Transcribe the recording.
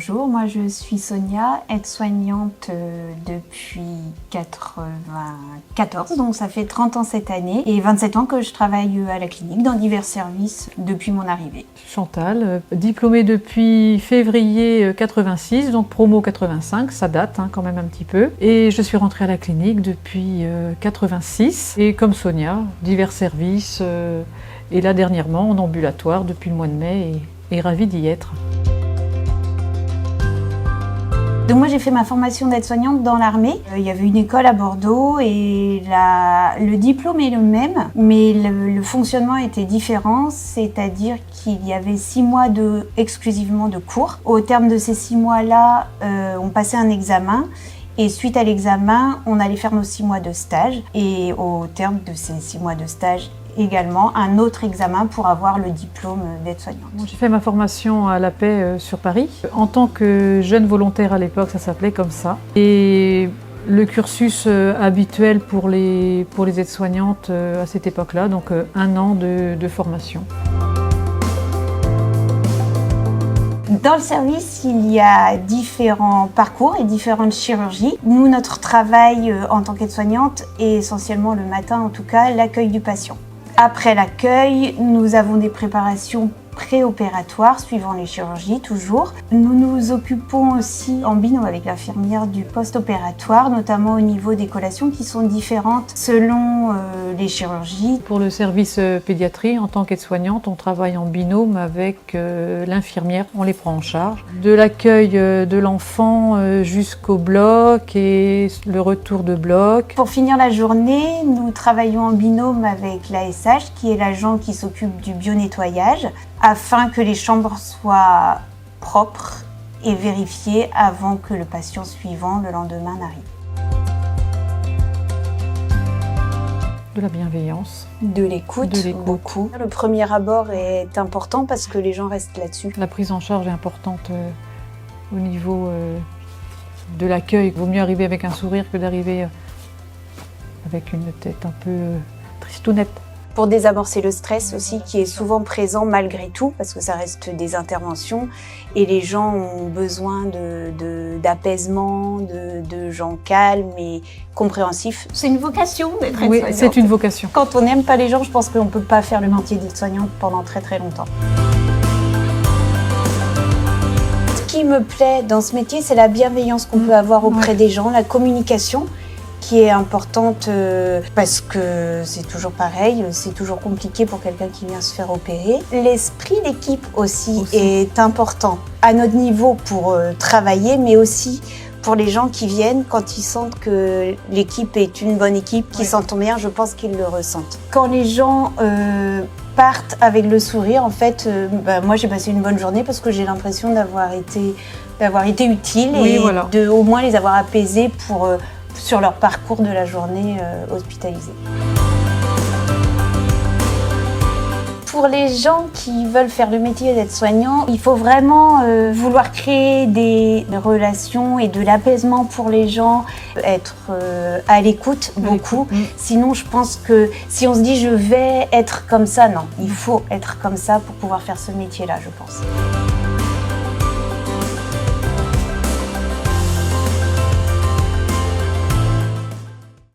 Bonjour, moi je suis Sonia, aide-soignante depuis 94, donc ça fait 30 ans cette année et 27 ans que je travaille à la clinique dans divers services depuis mon arrivée. Chantal, diplômée depuis février 86, donc promo 85, ça date quand même un petit peu. Et je suis rentrée à la clinique depuis 86 et comme Sonia, divers services et là dernièrement en ambulatoire depuis le mois de mai et ravie d'y être. Donc moi j'ai fait ma formation d'aide-soignante dans l'armée. Il y avait une école à Bordeaux et le diplôme est le même, mais le fonctionnement était différent, c'est-à-dire qu'il y avait 6 mois exclusivement de cours. Au terme de ces 6 mois-là, on passait un examen. Et suite à l'examen, on allait faire nos 6 mois de stage. Et au terme de ces 6 mois de stage, également un autre examen pour avoir le diplôme d'aide-soignante. J'ai fait ma formation à la Paix sur Paris. En tant que jeune volontaire à l'époque, ça s'appelait comme ça. Et le cursus habituel pour les aides-soignantes à cette époque-là, donc 1 an de formation. Dans le service, il y a différents parcours et différentes chirurgies. Nous, notre travail en tant qu'aide-soignante est essentiellement le matin, en tout cas, l'accueil du patient. Après l'accueil, nous avons des préparations préopératoires suivant les chirurgies toujours. Nous nous occupons aussi en binôme avec l'infirmière du post-opératoire, notamment au niveau des collations qui sont différentes selon les chirurgies. Pour le service pédiatrie, en tant qu'aide-soignante, on travaille en binôme avec l'infirmière, on les prend en charge. De l'accueil de l'enfant jusqu'au bloc et le retour de bloc. Pour finir la journée, nous travaillons en binôme avec l'ASH, qui est l'agent qui s'occupe du bio-nettoyage, afin que les chambres soient propres et vérifiées avant que le patient suivant le lendemain n'arrive. De la bienveillance. De l'écoute, beaucoup. Le premier abord est important parce que les gens restent là-dessus. La prise en charge est importante au niveau de l'accueil. Il vaut mieux arriver avec un sourire que d'arriver avec une tête un peu tristounette. Pour désamorcer le stress aussi qui est souvent présent malgré tout, parce que ça reste des interventions et les gens ont besoin d'apaisement, de gens calmes et compréhensifs. C'est une vocation d'être aide-soignante. Oui, c'est une vocation. Quand on n'aime pas les gens, je pense qu'on ne peut pas faire le métier d'aide-soignante pendant très très longtemps. Ce qui me plaît dans ce métier, c'est la bienveillance qu'on peut avoir auprès des gens, la communication, qui est importante parce que c'est toujours pareil, c'est toujours compliqué pour quelqu'un qui vient se faire opérer. L'esprit d'équipe aussi est important à notre niveau pour travailler, mais aussi pour les gens qui viennent quand ils sentent que l'équipe est une bonne équipe, qu'ils s'entendent bien, je pense qu'ils le ressentent. Quand les gens partent avec le sourire, en fait, moi j'ai passé une bonne journée parce que j'ai l'impression d'avoir été utile et de au moins les avoir apaisés sur leur parcours de la journée hospitalisée. Pour les gens qui veulent faire le métier d'aide-soignant, il faut vraiment vouloir créer des relations et de l'apaisement pour les gens, être à l'écoute beaucoup. Sinon, je pense que si on se dit je vais être comme ça, non, il faut être comme ça pour pouvoir faire ce métier-là, je pense.